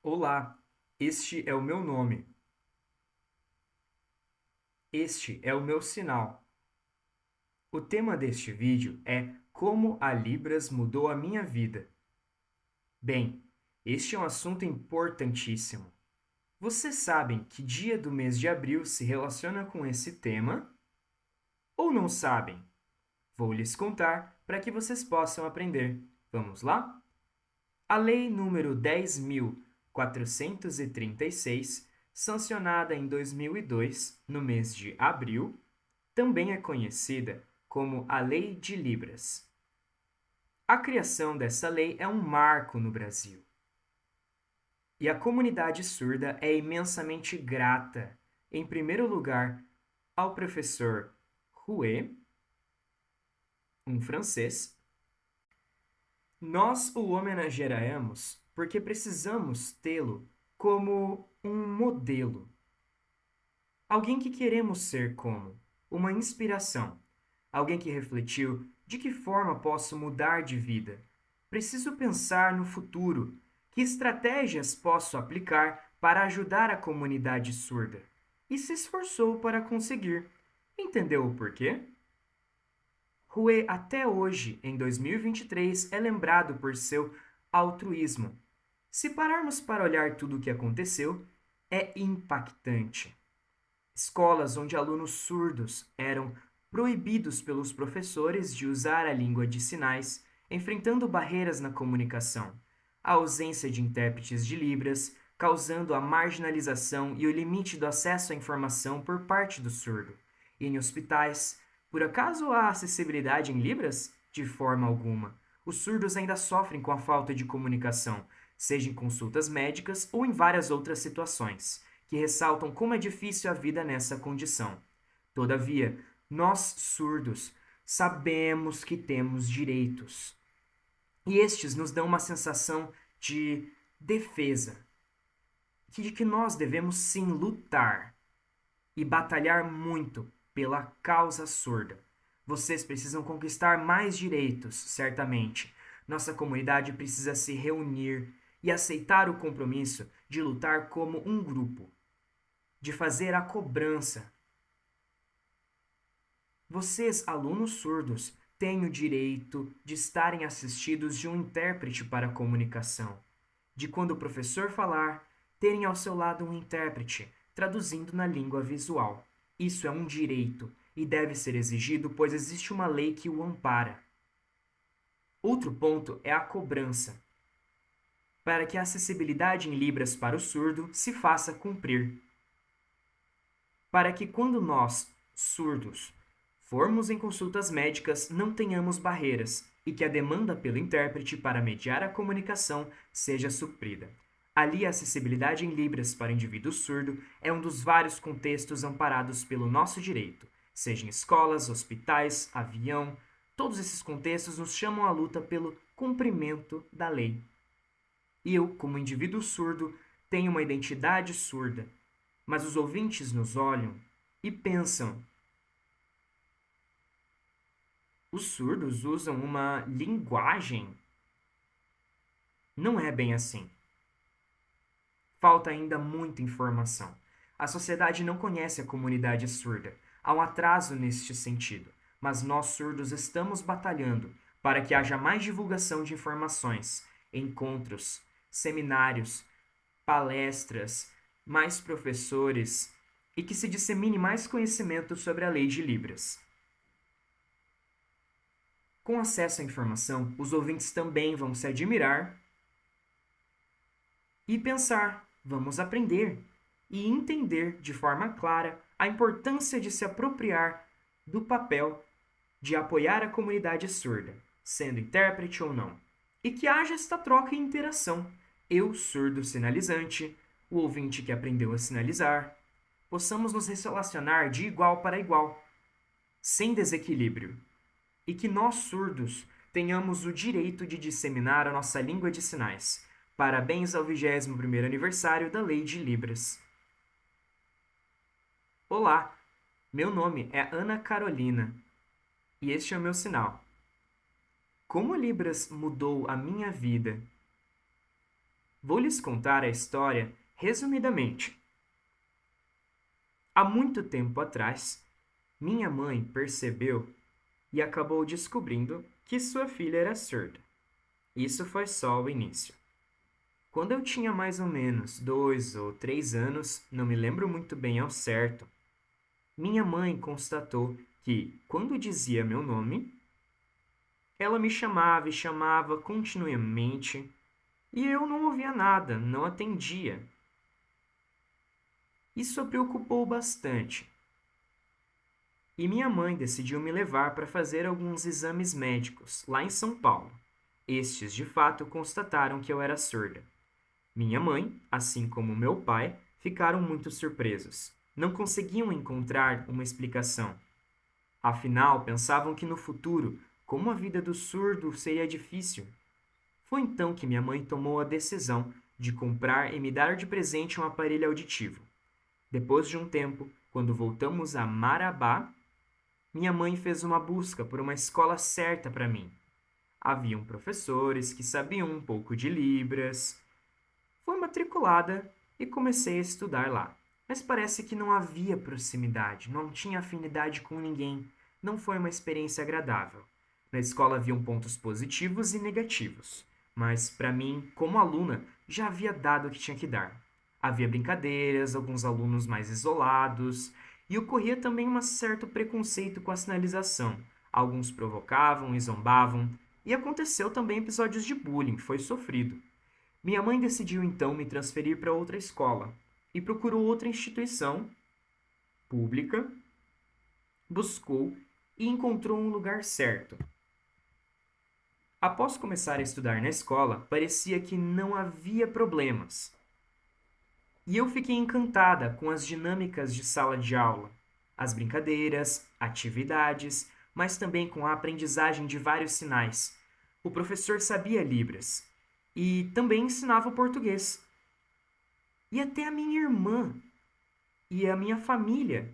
Olá, este é o meu nome. Este é o meu sinal. O tema deste vídeo é Como a Libras mudou a minha vida. Bem, este é um assunto importantíssimo. Vocês sabem que dia do mês de abril se relaciona com esse tema? Ou não sabem? Vou lhes contar para que vocês possam aprender. Vamos lá? A Lei número 10.436, sancionada em 2002, no mês de abril, também é conhecida como a Lei de Libras. A criação dessa lei é um marco no Brasil. E a comunidade surda é imensamente grata, em primeiro lugar, ao professor Rouet, um francês. Nós o homenagearemos porque precisamos tê-lo como um modelo, alguém que queremos ser como, uma inspiração, alguém que refletiu de que forma posso mudar de vida. Preciso pensar no futuro, que estratégias posso aplicar para ajudar a comunidade surda. E se esforçou para conseguir. Entendeu o porquê? Rue até hoje, em 2023, é lembrado por seu altruísmo. Se pararmos para olhar tudo o que aconteceu, é impactante. Escolas onde alunos surdos eram proibidos pelos professores de usar a língua de sinais, enfrentando barreiras na comunicação, a ausência de intérpretes de Libras, causando a marginalização e o limite do acesso à informação por parte do surdo. E em hospitais, por acaso há acessibilidade em Libras? De forma alguma. Os surdos ainda sofrem com a falta de comunicação, seja em consultas médicas ou em várias outras situações, que ressaltam como é difícil a vida nessa condição. Todavia, nós surdos sabemos que temos direitos. E estes nos dão uma sensação de defesa, de que nós devemos sim lutar e batalhar muito pela causa surda. Vocês precisam conquistar mais direitos, certamente. Nossa comunidade precisa se reunir e aceitar o compromisso de lutar como um grupo, de fazer a cobrança. Vocês, alunos surdos, têm o direito de estarem assistidos de um intérprete para a comunicação, de quando o professor falar, terem ao seu lado um intérprete, traduzindo na língua visual. Isso é um direito e deve ser exigido, pois existe uma lei que o ampara. Outro ponto é a cobrança, para que a acessibilidade em Libras para o surdo se faça cumprir. Para que quando nós, surdos, formos em consultas médicas, não tenhamos barreiras e que a demanda pelo intérprete para mediar a comunicação seja suprida. Ali, a acessibilidade em Libras para o indivíduo surdo é um dos vários contextos amparados pelo nosso direito, seja em escolas, hospitais, avião. Todos esses contextos nos chamam à luta pelo cumprimento da lei. E eu, como indivíduo surdo, tenho uma identidade surda, mas os ouvintes nos olham e pensam: os surdos usam uma linguagem? Não é bem assim. Falta ainda muita informação. A sociedade não conhece a comunidade surda. Há um atraso neste sentido, mas nós surdos estamos batalhando para que haja mais divulgação de informações, encontros, seminários, palestras, mais professores e que se dissemine mais conhecimento sobre a lei de Libras. Com acesso à informação, os ouvintes também vão se admirar e pensar: vamos aprender e entender de forma clara a importância de se apropriar do papel de apoiar a comunidade surda, sendo intérprete ou não, e que haja esta troca e interação. Eu, surdo sinalizante, o ouvinte que aprendeu a sinalizar, possamos nos relacionar de igual para igual, sem desequilíbrio, e que nós, surdos, tenhamos o direito de disseminar a nossa língua de sinais. Parabéns ao 21º aniversário da Lei de Libras. Olá, meu nome é Ana Carolina e este é o meu sinal. Como Libras mudou a minha vida? Vou lhes contar a história resumidamente. Há muito tempo atrás, minha mãe percebeu e acabou descobrindo que sua filha era surda. Isso foi só o início. Quando eu tinha mais ou menos 2 ou 3 anos, não me lembro muito bem ao certo, minha mãe constatou que, quando dizia meu nome, ela me chamava e chamava continuamente e eu não ouvia nada, não atendia. Isso a preocupou bastante. E minha mãe decidiu me levar para fazer alguns exames médicos lá em São Paulo. Estes, de fato, constataram que eu era surda. Minha mãe, assim como meu pai, ficaram muito surpresos. Não conseguiam encontrar uma explicação. Afinal, pensavam que no futuro, como a vida do surdo seria difícil. Foi então que minha mãe tomou a decisão de comprar e me dar de presente um aparelho auditivo. Depois de um tempo, quando voltamos a Marabá, minha mãe fez uma busca por uma escola certa para mim. Haviam professores que sabiam um pouco de Libras. Fui matriculada e comecei a estudar lá. Mas parece que não havia proximidade, não tinha afinidade com ninguém. Não foi uma experiência agradável. Na escola haviam pontos positivos e negativos, mas para mim, como aluna, já havia dado o que tinha que dar. Havia brincadeiras, alguns alunos mais isolados, e ocorria também um certo preconceito com a sinalização. Alguns provocavam e zombavam, e aconteceu também episódios de bullying, foi sofrido. Minha mãe decidiu então me transferir para outra escola e procurou outra instituição pública, buscou e encontrou um lugar certo. Após começar a estudar na escola, parecia que não havia problemas. E eu fiquei encantada com as dinâmicas de sala de aula, as brincadeiras, atividades, mas também com a aprendizagem de vários sinais. O professor sabia Libras e também ensinava o português. E até a minha irmã e a minha família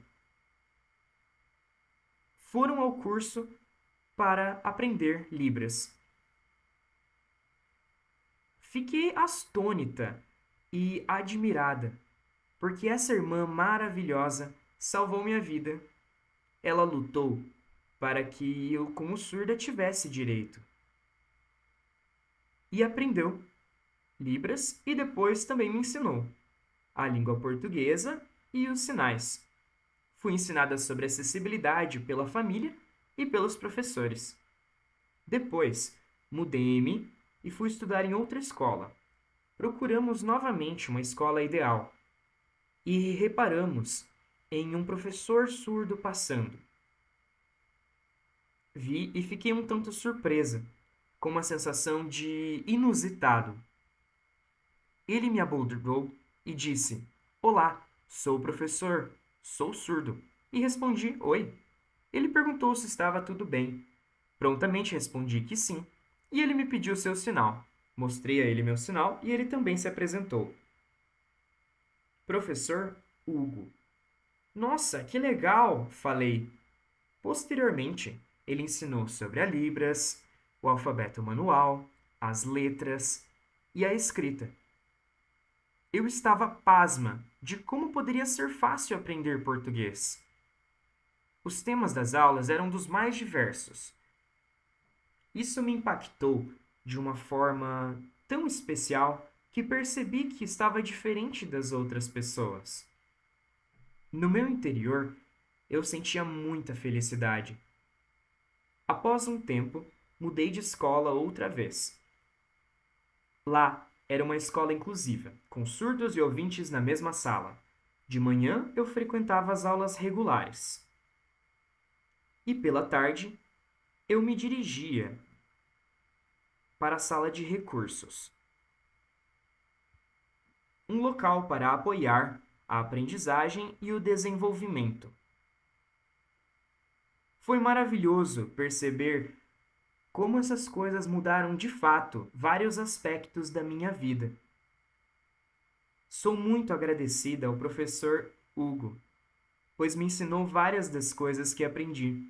foram ao curso para aprender Libras. Fiquei astônita e admirada, porque essa irmã maravilhosa salvou minha vida. Ela lutou para que eu, como surda, tivesse direito. E aprendeu Libras e depois também me ensinou a língua portuguesa e os sinais. Fui ensinada sobre acessibilidade pela família e pelos professores. Depois, mudei-me e fui estudar em outra escola. Procuramos novamente uma escola ideal e reparamos em um professor surdo passando. Vi e fiquei um tanto surpresa, com uma sensação de inusitado. Ele me abordou e disse: "Olá, sou o professor, sou surdo." E respondi: "Oi." Ele perguntou se estava tudo bem. Prontamente respondi que sim, e ele me pediu seu sinal. Mostrei a ele meu sinal e ele também se apresentou. Professor Hugo. Nossa, que legal! Falei. Posteriormente, ele ensinou sobre a Libras, o alfabeto manual, as letras e a escrita. Eu estava pasma de como poderia ser fácil aprender português. Os temas das aulas eram dos mais diversos. Isso me impactou de uma forma tão especial que percebi que estava diferente das outras pessoas. No meu interior, eu sentia muita felicidade. Após um tempo, mudei de escola outra vez. Lá era uma escola inclusiva, com surdos e ouvintes na mesma sala. De manhã eu frequentava as aulas regulares. E pela tarde, eu me dirigia para a sala de recursos, um local para apoiar a aprendizagem e o desenvolvimento. Foi maravilhoso perceber como essas coisas mudaram de fato vários aspectos da minha vida. Sou muito agradecida ao professor Hugo, pois me ensinou várias das coisas que aprendi.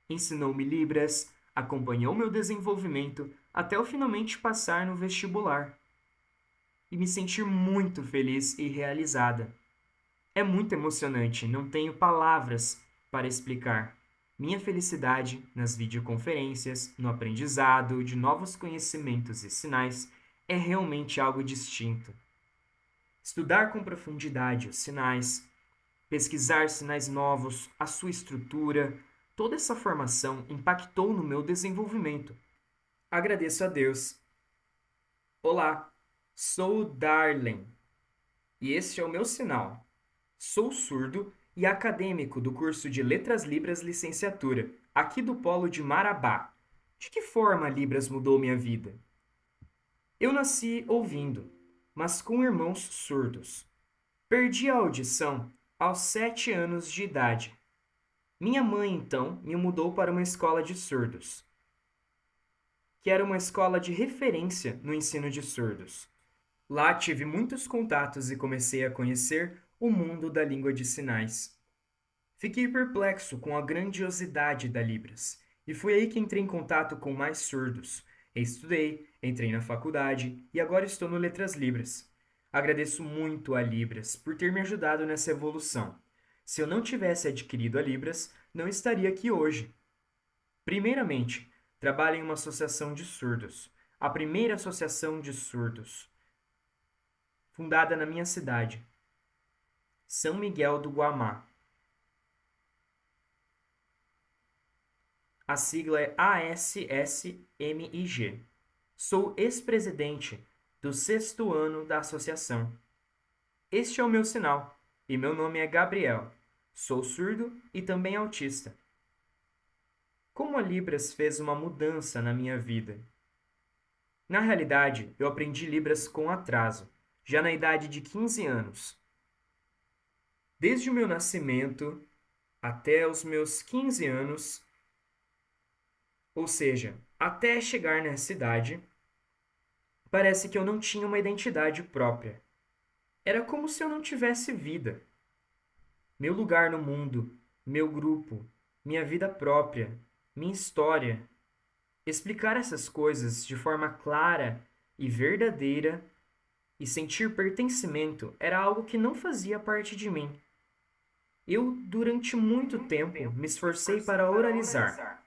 Ensinou-me Libras, acompanhou meu desenvolvimento até eu finalmente passar no vestibular. e me sentir muito feliz e realizada. É muito emocionante, não tenho palavras para explicar. Minha felicidade nas videoconferências, no aprendizado de novos conhecimentos e sinais é realmente algo distinto. Estudar com profundidade os sinais, pesquisar sinais novos, a sua estrutura, toda essa formação impactou no meu desenvolvimento. Agradeço a Deus. Olá, sou o Darlen e este é o meu sinal. Sou surdo e acadêmico do curso de Letras Libras Licenciatura, aqui do Polo de Marabá. De que forma Libras mudou minha vida? Eu nasci ouvindo, mas com irmãos surdos. Perdi a audição aos 7 anos de idade. Minha mãe, então, me mudou para uma escola de surdos, que era uma escola de referência no ensino de surdos. Lá tive muitos contatos e comecei a conhecer o mundo da língua de sinais. Fiquei perplexo com a grandiosidade da Libras, e foi aí que entrei em contato com mais surdos. Estudei, entrei na faculdade e agora estou no Letras Libras. Agradeço muito a Libras por ter me ajudado nessa evolução. Se eu não tivesse adquirido a Libras, não estaria aqui hoje. Primeiramente, trabalho em uma associação de surdos, a primeira associação de surdos, fundada na minha cidade, São Miguel do Guamá. A sigla é ASSMIG. Sou ex-presidente do 6º ano da associação. Este é o meu sinal, e meu nome é Gabriel. Sou surdo e também autista. Como a Libras fez uma mudança na minha vida? Na realidade, eu aprendi Libras com atraso, já na idade de 15 anos. Desde o meu nascimento até os meus 15 anos, ou seja, até chegar nessa idade, parece que eu não tinha uma identidade própria. Era como se eu não tivesse vida. Meu lugar no mundo, meu grupo, minha vida própria, minha história. Explicar essas coisas de forma clara e verdadeira e sentir pertencimento era algo que não fazia parte de mim. Eu, durante muito tempo, me esforcei para oralizar.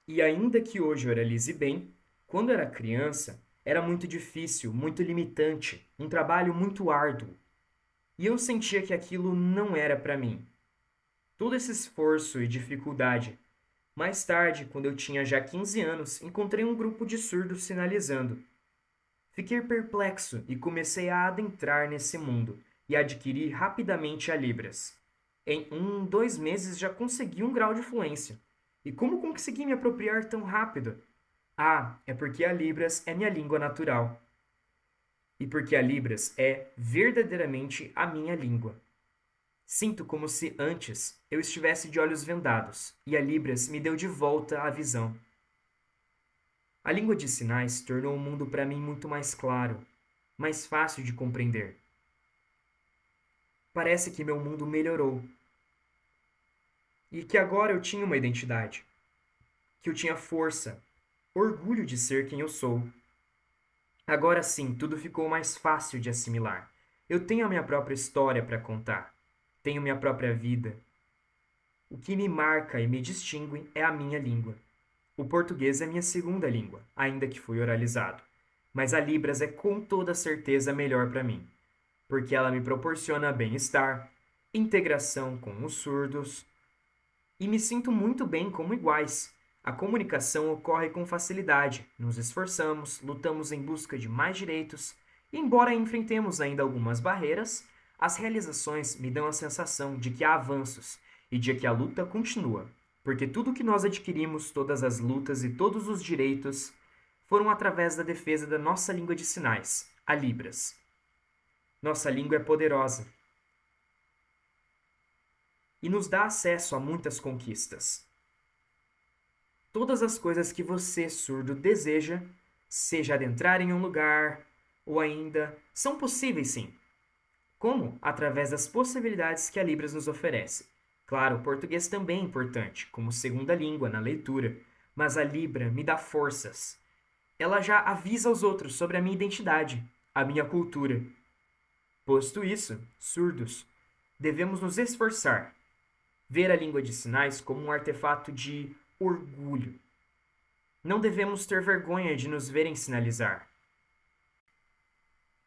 E ainda que hoje oralize bem, quando era criança, era muito difícil, muito limitante, um trabalho muito árduo. E eu sentia que aquilo não era para mim. Todo esse esforço e dificuldade. Mais tarde, quando eu tinha já 15 anos, encontrei um grupo de surdos sinalizando. Fiquei perplexo e comecei a adentrar nesse mundo e adquiri rapidamente a Libras. Em 2 meses já consegui um grau de fluência. E como consegui me apropriar tão rápido? Ah, é porque a Libras é minha língua natural. E porque a Libras é verdadeiramente a minha língua. Sinto como se antes eu estivesse de olhos vendados e a Libras me deu de volta a visão. A língua de sinais tornou o mundo para mim muito mais claro, mais fácil de compreender. Parece que meu mundo melhorou. E que agora eu tinha uma identidade. Que eu tinha força, orgulho de ser quem eu sou. Agora sim, tudo ficou mais fácil de assimilar. Eu tenho a minha própria história para contar. Tenho minha própria vida. O que me marca e me distingue é a minha língua. O português é minha segunda língua, ainda que fui oralizado. Mas a Libras é com toda certeza melhor para mim, porque ela me proporciona bem-estar, integração com os surdos, e me sinto muito bem como iguais. A comunicação ocorre com facilidade, nos esforçamos, lutamos em busca de mais direitos, e embora enfrentemos ainda algumas barreiras, as realizações me dão a sensação de que há avanços e de que a luta continua, porque tudo que nós adquirimos, todas as lutas e todos os direitos, foram através da defesa da nossa língua de sinais, a Libras. Nossa língua é poderosa e nos dá acesso a muitas conquistas. Todas as coisas que você, surdo, deseja, seja adentrar em um lugar ou ainda, são possíveis sim. Como? Através das possibilidades que a Libras nos oferece. Claro, o português também é importante, como segunda língua na leitura, mas a Libra me dá forças. Ela já avisa aos outros sobre a minha identidade. a minha cultura. Posto isso, surdos, devemos nos esforçar, ver a língua de sinais como um artefato de orgulho. Não devemos ter vergonha de nos verem sinalizar.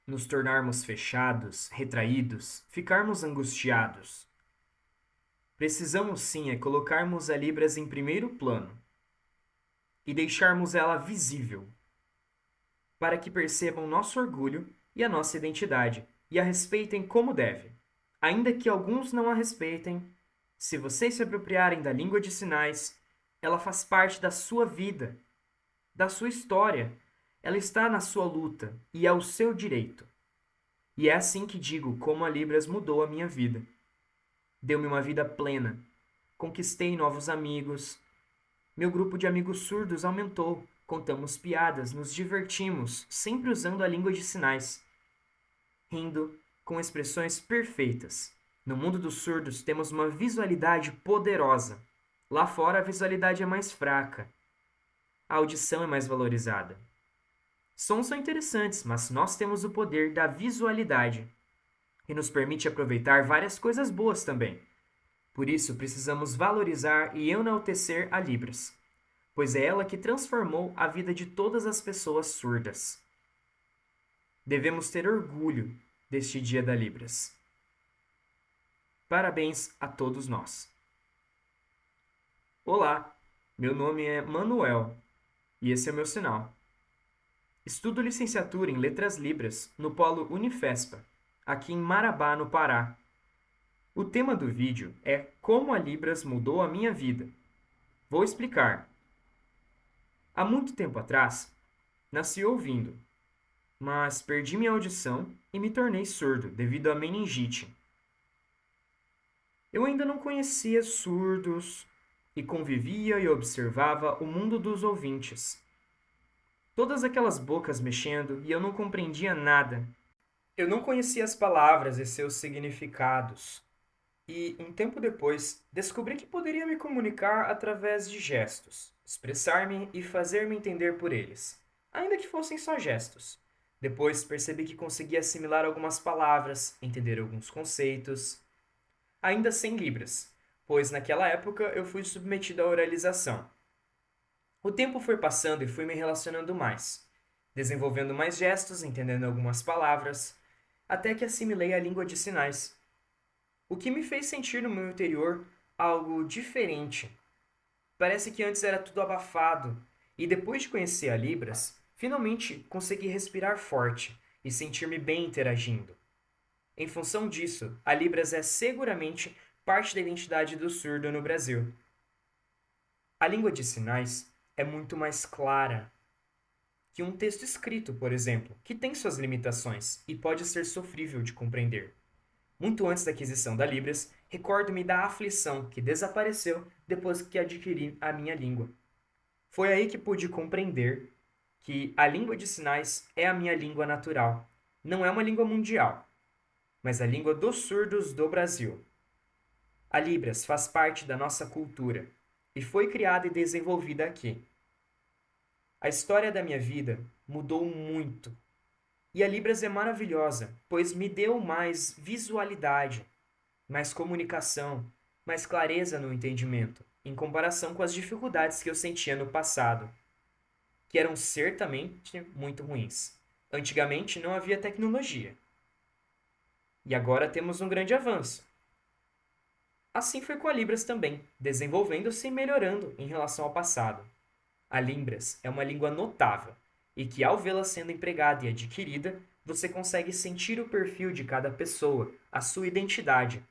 Nos tornarmos fechados, retraídos, ficarmos angustiados. Precisamos sim colocarmos a Libras em primeiro plano e deixarmos ela visível, para que percebam nosso orgulho e a nossa identidade e a respeitem como deve. Ainda que alguns não a respeitem, se vocês se apropriarem da língua de sinais, ela faz parte da sua vida, da sua história. Ela está na sua luta e é o seu direito. E é assim que digo como a Libras mudou a minha vida. Deu-me uma vida plena. Conquistei novos amigos. Meu grupo de amigos surdos aumentou. Contamos piadas, nos divertimos, sempre usando a língua de sinais. Rindo, com expressões perfeitas. No mundo dos surdos temos uma visualidade poderosa. Lá fora a visualidade é mais fraca. A audição é mais valorizada. Sons são interessantes, mas nós temos o poder da visualidade, que nos permite aproveitar várias coisas boas também. Por isso, precisamos valorizar e enaltecer a Libras, pois é ela que transformou a vida de todas as pessoas surdas. Devemos ter orgulho deste Dia da Libras. Parabéns a todos nós. Olá, meu nome é Manuel e esse é o meu sinal. Estudo licenciatura em Letras Libras no Polo Unifespa, aqui em Marabá, no Pará. O tema do vídeo é Como a Libras mudou a minha vida. Vou explicar. Há muito tempo atrás, nasci ouvindo, mas perdi minha audição e me tornei surdo devido à meningite. Eu ainda não conhecia surdos e convivia e observava o mundo dos ouvintes. Todas aquelas bocas mexendo e eu não compreendia nada. Eu não conhecia as palavras e seus significados. E, um tempo depois, descobri que poderia me comunicar através de gestos, expressar-me e fazer-me entender por eles, ainda que fossem só gestos. Depois percebi que conseguia assimilar algumas palavras, entender alguns conceitos, ainda sem Libras, pois naquela época eu fui submetido à oralização. O tempo foi passando e fui me relacionando mais, desenvolvendo mais gestos, entendendo algumas palavras, até que assimilei a língua de sinais. O que me fez sentir no meu interior algo diferente. Parece que antes era tudo abafado, e depois de conhecer a Libras, finalmente consegui respirar forte e sentir-me bem interagindo. Em função disso, a Libras é seguramente parte da identidade do surdo no Brasil. A língua de sinais é muito mais clara que um texto escrito, por exemplo, que tem suas limitações e pode ser sofrível de compreender. Muito antes da aquisição da Libras, recordo-me da aflição que desapareceu depois que adquiri a minha língua. Foi aí que pude compreender que a língua de sinais é a minha língua natural. Não é uma língua mundial, mas a língua dos surdos do Brasil. A Libras faz parte da nossa cultura e foi criada e desenvolvida aqui. A história da minha vida mudou muito. E a Libras é maravilhosa, pois me deu mais visualidade, mais comunicação, mais clareza no entendimento, em comparação com as dificuldades que eu sentia no passado, que eram certamente muito ruins. Antigamente não havia tecnologia. E agora temos um grande avanço. Assim foi com a Libras também, desenvolvendo-se e melhorando em relação ao passado. A Libras é uma língua notável, e que ao vê-la sendo empregada e adquirida, você consegue sentir o perfil de cada pessoa, a sua identidade.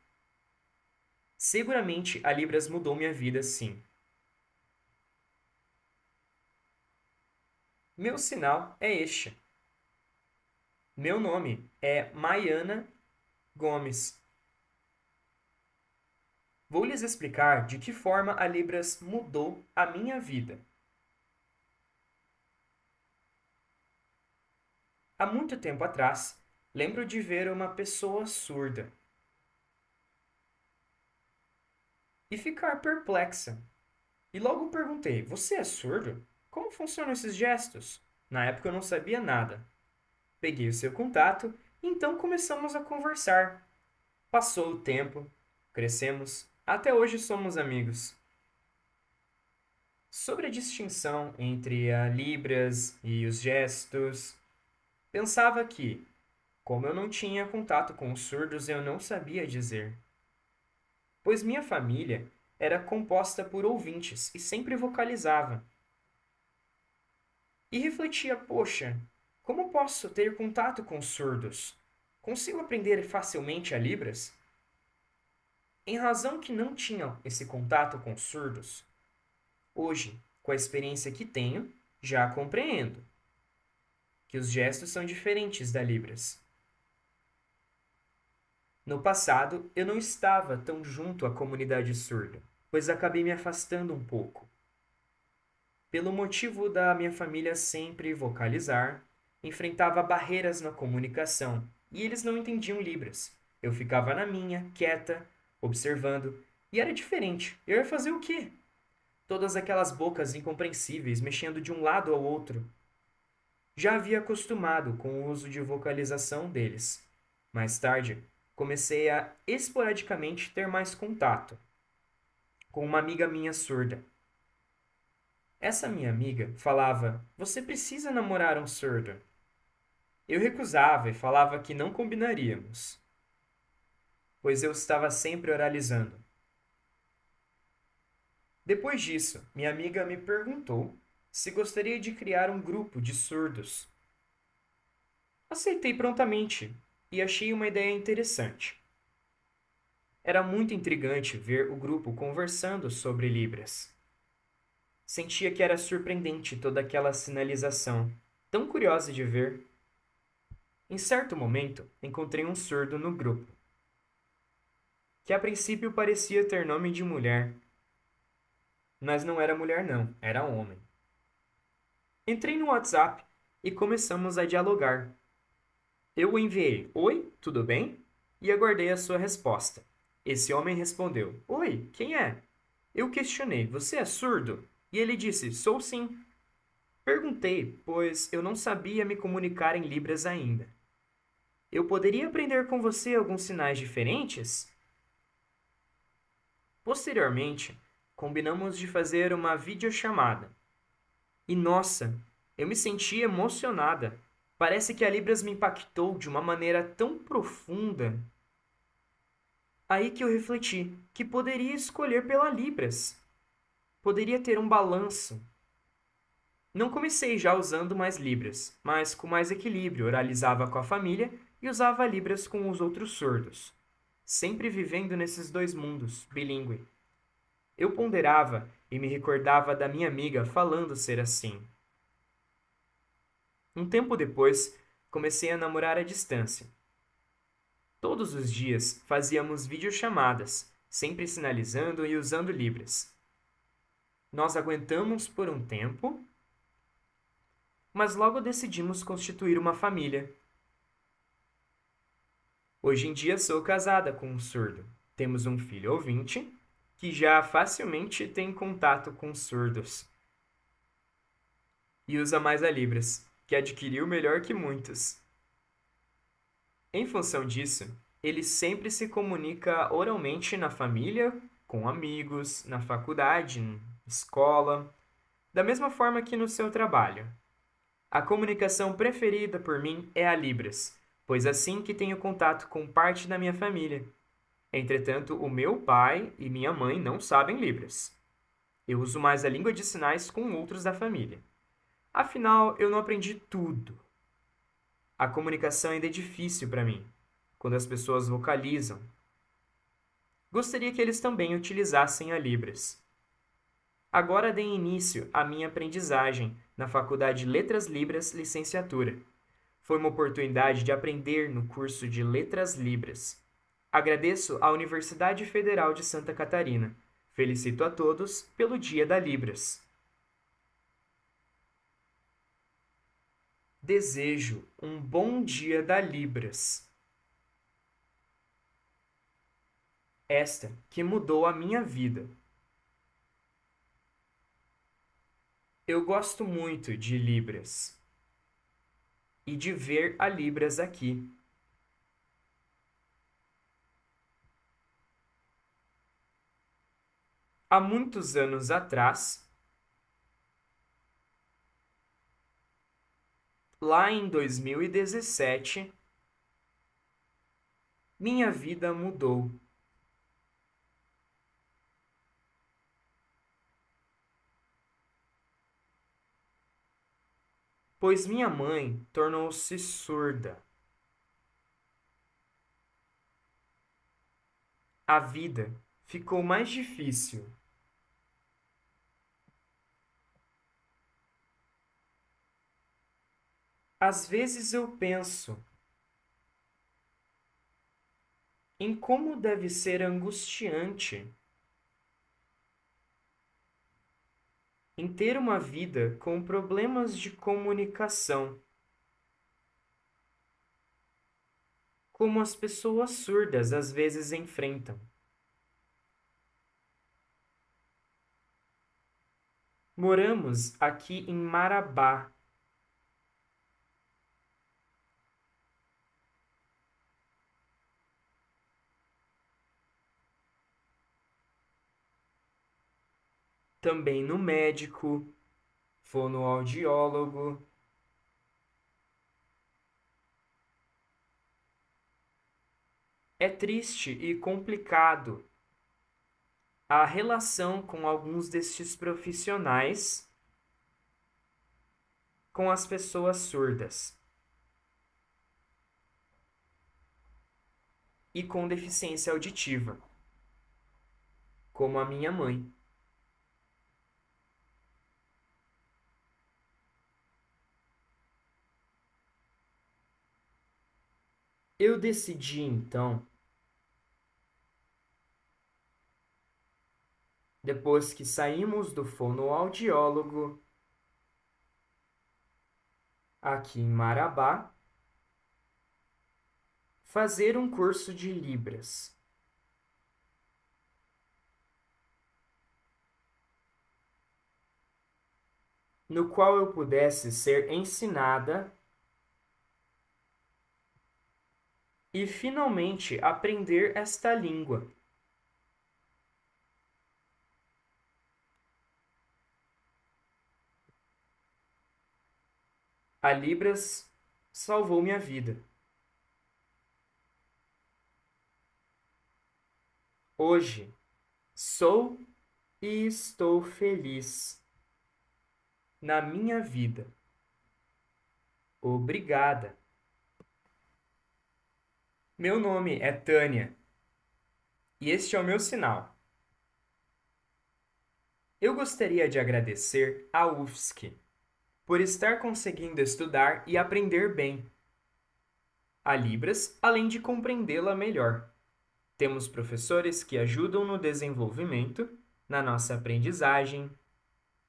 Seguramente a Libras mudou minha vida, sim. Meu sinal é este. Meu nome é Maiana Gomes. Vou lhes explicar de que forma a Libras mudou a minha vida. Há muito tempo atrás, lembro de ver uma pessoa surda e ficar perplexa. E logo perguntei: Você é surdo? Como funcionam esses gestos? Na época eu não sabia nada. Peguei o seu contato e então começamos a conversar. Passou o tempo, crescemos, até hoje somos amigos. Sobre a distinção entre a Libras e os gestos, pensava que, como eu não tinha contato com os surdos, eu não sabia dizer, pois minha família era composta por ouvintes e sempre vocalizava. E refletia, poxa, como posso ter contato com surdos? Consigo aprender facilmente a Libras? Em razão que não tinha esse contato com surdos, hoje, com a experiência que tenho, já compreendo que os gestos são diferentes da Libras. No passado, eu não estava tão junto à comunidade surda, pois acabei me afastando um pouco. Pelo motivo da minha família sempre vocalizar, enfrentava barreiras na comunicação e eles não entendiam Libras. Eu ficava na minha, quieta, observando, e era diferente. Eu ia fazer o quê? Todas aquelas bocas incompreensíveis mexendo de um lado ao outro. Já havia acostumado com o uso de vocalização deles. Mais tarde, comecei a esporadicamente ter mais contato com uma amiga minha surda. Essa minha amiga falava: Você precisa namorar um surdo. Eu recusava e falava que não combinaríamos, pois eu estava sempre oralizando. Depois disso, minha amiga me perguntou se gostaria de criar um grupo de surdos. Aceitei prontamente e achei uma ideia interessante. Era muito intrigante ver o grupo conversando sobre Libras. Sentia que era surpreendente toda aquela sinalização, tão curiosa de ver. Em certo momento, encontrei um surdo no grupo, que a princípio parecia ter nome de mulher, mas não era mulher não, era homem. Entrei no WhatsApp e começamos a dialogar. Eu o enviei: Oi, tudo bem? E aguardei a sua resposta. Esse homem respondeu: Oi, quem é? Eu questionei: Você é surdo? E ele disse: Sou sim. Perguntei, pois eu não sabia me comunicar em Libras ainda. Eu poderia aprender com você alguns sinais diferentes? Posteriormente, combinamos de fazer uma videochamada. E nossa, eu me senti emocionada. Parece que a Libras me impactou de uma maneira tão profunda. Aí que eu refleti que poderia escolher pela Libras. Poderia ter um balanço. Não comecei já usando mais Libras, mas com mais equilíbrio, oralizava com a família e usava Libras com os outros surdos. Sempre vivendo nesses dois mundos, bilíngue. Eu ponderava e me recordava da minha amiga falando ser assim. Um tempo depois, comecei a namorar à distância. Todos os dias fazíamos videochamadas, sempre sinalizando e usando Libras. Nós aguentamos por um tempo, mas logo decidimos constituir uma família. Hoje em dia sou casada com um surdo. Temos um filho ouvinte que já facilmente tem contato com surdos e usa mais a Libras, que adquiriu melhor que muitos. Em função disso, ele sempre se comunica oralmente na família, com amigos, na faculdade, escola, da mesma forma que no seu trabalho. A comunicação preferida por mim é a Libras, pois assim que tenho contato com parte da minha família. Entretanto, o meu pai e minha mãe não sabem Libras. Eu uso mais a língua de sinais com outros da família. Afinal, eu não aprendi tudo. A comunicação ainda é difícil para mim, quando as pessoas vocalizam. Gostaria que eles também utilizassem a Libras. Agora dei início à minha aprendizagem na Faculdade de Letras Libras Licenciatura. Foi uma oportunidade de aprender no curso de Letras Libras. Agradeço à Universidade Federal de Santa Catarina. Felicito a todos pelo Dia da Libras. Desejo um bom dia da Libras. Esta que mudou a minha vida. Eu gosto muito de Libras. e de ver a Libras aqui. Há muitos anos atrás, lá em 2017, minha vida mudou. Pois minha mãe tornou-se surda. A vida ficou mais difícil. Às vezes eu penso em como deve ser angustiante em ter uma vida com problemas de comunicação, como as pessoas surdas às vezes enfrentam. Moramos aqui em Marabá. Também no médico, fonoaudiólogo. É triste e complicado a relação com alguns destes profissionais com as pessoas surdas e com deficiência auditiva, como a minha mãe. Eu decidi então, depois que saímos do fonoaudiólogo aqui em Marabá, fazer um curso de Libras. No qual eu pudesse ser ensinada e finalmente aprender esta língua. A Libras salvou minha vida. Hoje sou e estou feliz na minha vida. Obrigada. Meu nome é Tânia e este é o meu sinal. Eu gostaria de agradecer à UFSC por estar conseguindo estudar e aprender bem a Libras, além de compreendê-la melhor. Temos professores que ajudam no desenvolvimento, na nossa aprendizagem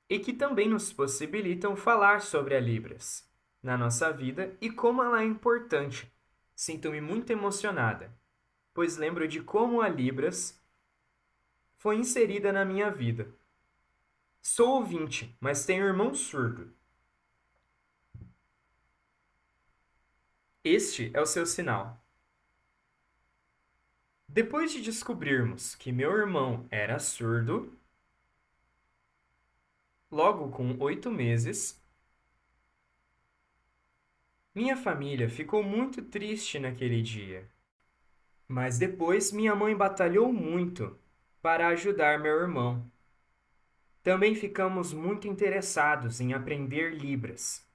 e que também nos possibilitam falar sobre a Libras, na nossa vida e como ela é importante. Sinto-me muito emocionada, pois lembro de como a Libras foi inserida na minha vida. Sou ouvinte, mas tenho irmão surdo. Este é o seu sinal. Depois de descobrirmos que meu irmão era surdo, logo com 8 meses, minha família ficou muito triste naquele dia. Mas depois minha mãe batalhou muito para ajudar meu irmão. Também ficamos muito interessados em aprender Libras.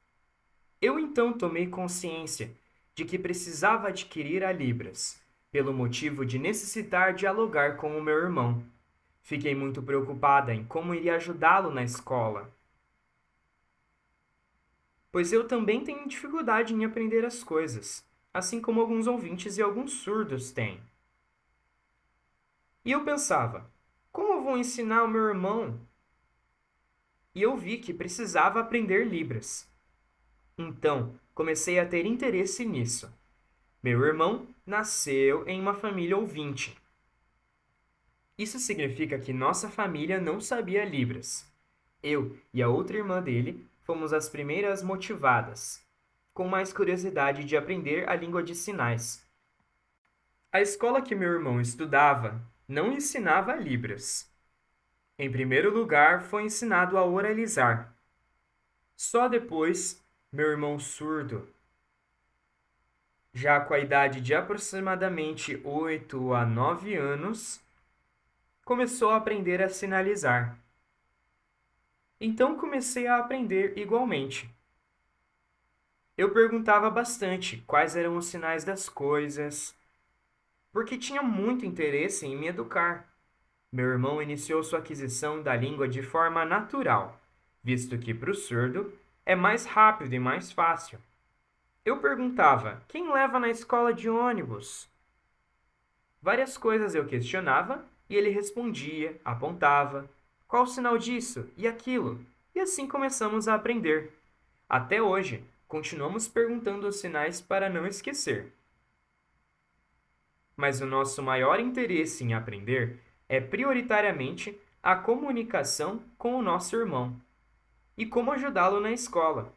Eu então tomei consciência de que precisava adquirir a Libras, pelo motivo de necessitar dialogar com o meu irmão. Fiquei muito preocupada em como iria ajudá-lo na escola, pois eu também tenho dificuldade em aprender as coisas, assim como alguns ouvintes e alguns surdos têm. E eu pensava, como eu vou ensinar o meu irmão? E eu vi que precisava aprender Libras. Então, comecei a ter interesse nisso. Meu irmão nasceu em uma família ouvinte. Isso significa que nossa família não sabia Libras. Eu e a outra irmã dele fomos as primeiras motivadas. com mais curiosidade de aprender a língua de sinais. A escola que meu irmão estudava não ensinava Libras. Em primeiro lugar, foi ensinado a oralizar. Só depois, meu irmão surdo, já com a idade de aproximadamente 8 a 9 anos, começou a aprender a sinalizar. Então comecei a aprender igualmente. Eu perguntava bastante quais eram os sinais das coisas, porque tinha muito interesse em me educar. Meu irmão iniciou sua aquisição da língua de forma natural, visto que para o surdo é mais rápido e mais fácil. Eu perguntava: quem leva na escola de ônibus? Várias coisas eu questionava e ele respondia, apontava: qual o sinal disso e aquilo? E assim começamos a aprender. Até hoje, continuamos perguntando os sinais para não esquecer. Mas o nosso maior interesse em aprender é prioritariamente a comunicação com o nosso irmão e como ajudá-lo na escola.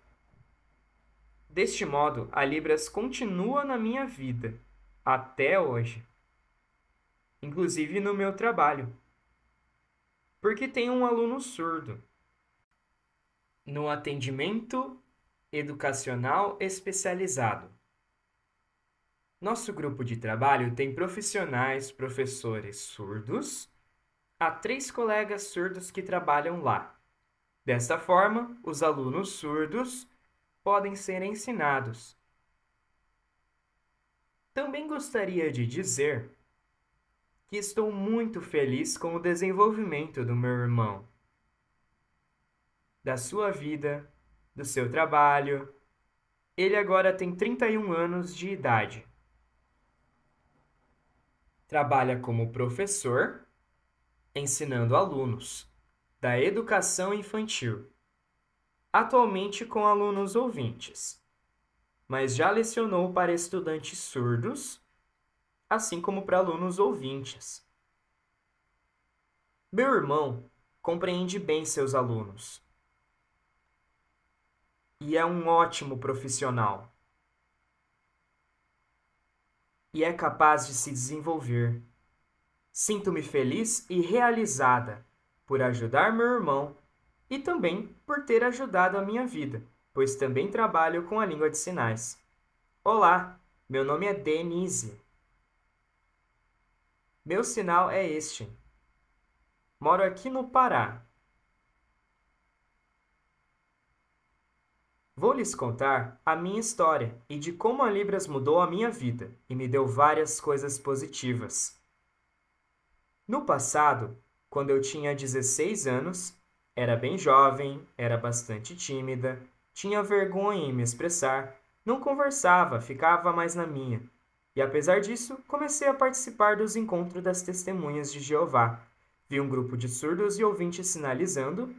Deste modo, a Libras continua na minha vida, até hoje, inclusive no meu trabalho, porque tenho um aluno surdo. No atendimento educacional especializado. Nosso grupo de trabalho tem profissionais, professores surdos, há 3 colegas surdos que trabalham lá. Desta forma, os alunos surdos podem ser ensinados. Também gostaria de dizer que estou muito feliz com o desenvolvimento do meu irmão, da sua vida, do seu trabalho. Ele agora tem 31 anos de idade. Trabalha como professor, ensinando alunos da educação infantil, atualmente com alunos ouvintes, mas já lecionou para estudantes surdos, assim como para alunos ouvintes. Meu irmão compreende bem seus alunos e é um ótimo profissional. E é capaz de se desenvolver. Sinto-me feliz e realizada por ajudar meu irmão e também por ter ajudado a minha vida, pois também trabalho com a língua de sinais. Olá, meu nome é Denise. Meu sinal é este. Moro aqui no Pará. Vou lhes contar a minha história e de como a Libras mudou a minha vida e me deu várias coisas positivas. No passado, quando eu tinha 16 anos, era bem jovem, era bastante tímida, tinha vergonha em me expressar, não conversava, ficava mais na minha. E apesar disso, comecei a participar dos encontros das Testemunhas de Jeová. Vi um grupo de surdos e ouvintes sinalizando.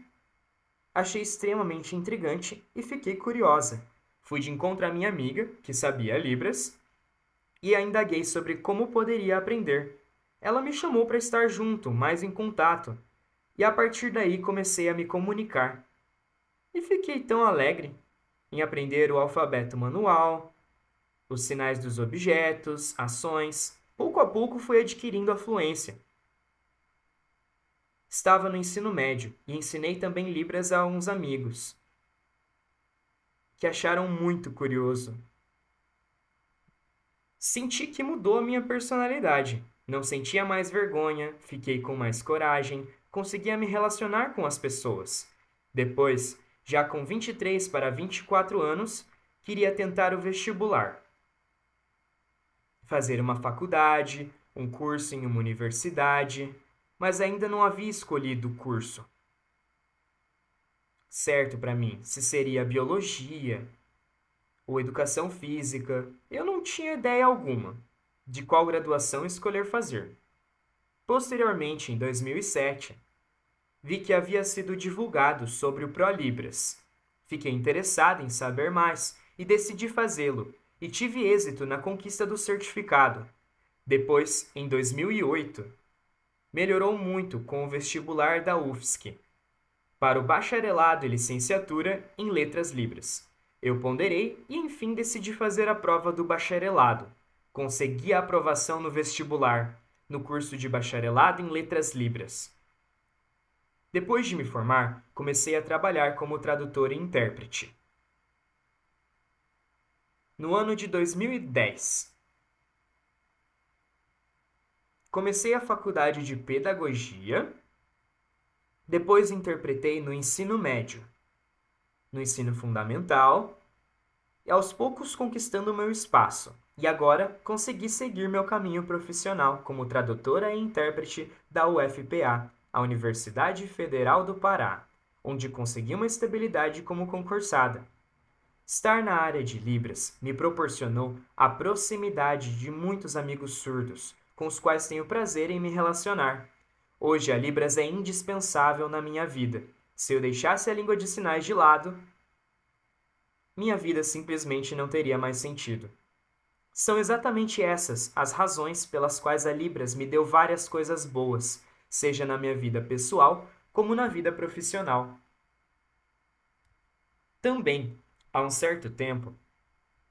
Achei extremamente intrigante e fiquei curiosa. Fui de encontro à minha amiga, que sabia Libras, e a indaguei sobre como poderia aprender. Ela me chamou para estar junto, mais em contato, e a partir daí comecei a me comunicar. E fiquei tão alegre em aprender o alfabeto manual, os sinais dos objetos, ações. Pouco a pouco fui adquirindo a fluência. Estava no ensino médio e ensinei também Libras a uns amigos, que acharam muito curioso. Senti que mudou a minha personalidade. Não sentia mais vergonha, fiquei com mais coragem, conseguia me relacionar com as pessoas. Depois, já com 23 para 24 anos, queria tentar o vestibular. Fazer uma faculdade, um curso em uma universidade, mas ainda não havia escolhido o curso certo para mim, se seria biologia ou educação física. Eu não tinha ideia alguma de qual graduação escolher fazer. Posteriormente, em 2007, vi que havia sido divulgado sobre o ProLibras. Fiquei interessado em saber mais e decidi fazê-lo, e tive êxito na conquista do certificado. Depois, em 2008, melhorou muito com o vestibular da UFSC, para o bacharelado e licenciatura em Letras Libras. Eu ponderei e, enfim, decidi fazer a prova do bacharelado. Consegui a aprovação no vestibular, no curso de bacharelado em Letras Libras. Depois de me formar, comecei a trabalhar como tradutor e intérprete. No ano de 2010, comecei a faculdade de Pedagogia, depois interpretei no ensino médio, no ensino fundamental, e aos poucos conquistando meu espaço. E agora consegui seguir meu caminho profissional como tradutora e intérprete da UFPA, a Universidade Federal do Pará, onde consegui uma estabilidade como concursada. Estar na área de Libras me proporcionou a proximidade de muitos amigos surdos, com os quais tenho prazer em me relacionar. Hoje a Libras é indispensável na minha vida. Se eu deixasse a língua de sinais de lado, minha vida simplesmente não teria mais sentido. São exatamente essas as razões pelas quais a Libras me deu várias coisas boas, seja na minha vida pessoal como na vida profissional. Também, há um certo tempo,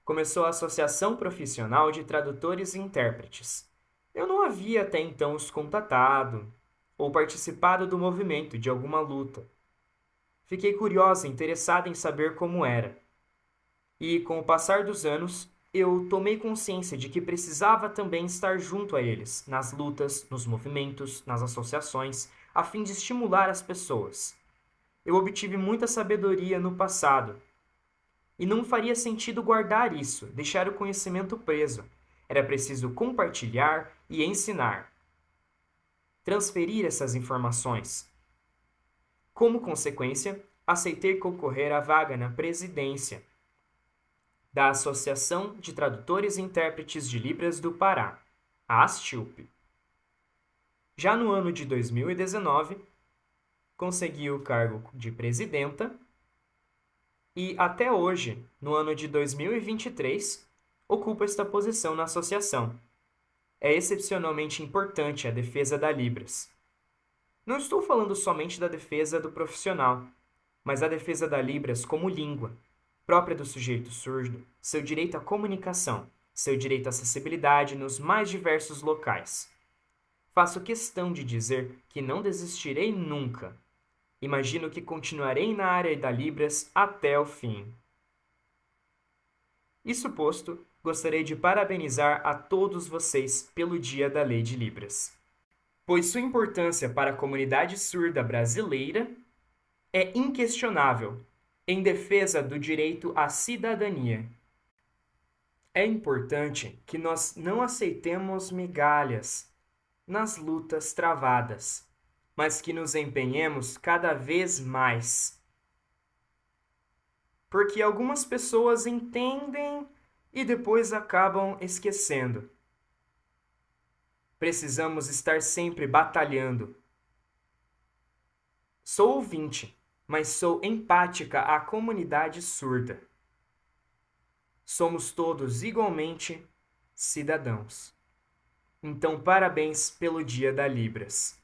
começou a Associação Profissional de Tradutores e Intérpretes. Eu não havia até então os contatado ou participado do movimento de alguma luta. Fiquei curiosa e interessada em saber como era. E, com o passar dos anos, eu tomei consciência de que precisava também estar junto a eles, nas lutas, nos movimentos, nas associações, a fim de estimular as pessoas. Eu obtive muita sabedoria no passado, e não faria sentido guardar isso, deixar o conhecimento preso. Era preciso compartilhar e ensinar. Transferir essas informações. Como consequência, aceitei concorrer à vaga na presidência da Associação de Tradutores e Intérpretes de Libras do Pará, a ASTILP. Já no ano de 2019, consegui o cargo de presidenta e, até hoje, no ano de 2023, ocupo esta posição na associação. É excepcionalmente importante a defesa da Libras. Não estou falando somente da defesa do profissional, mas a defesa da Libras como língua, própria do sujeito surdo, seu direito à comunicação, seu direito à acessibilidade nos mais diversos locais. Faço questão de dizer que não desistirei nunca. Imagino que continuarei na área da Libras até o fim. Isso posto, gostaria de parabenizar a todos vocês pelo Dia da Lei de Libras, pois sua importância para a comunidade surda brasileira é inquestionável em defesa do direito à cidadania. É importante que nós não aceitemos migalhas nas lutas travadas, mas que nos empenhemos cada vez mais. Porque algumas pessoas entendem e depois acabam esquecendo. Precisamos estar sempre batalhando. Sou ouvinte, mas sou empática à comunidade surda. Somos todos igualmente cidadãos. Então, parabéns pelo Dia da Libras.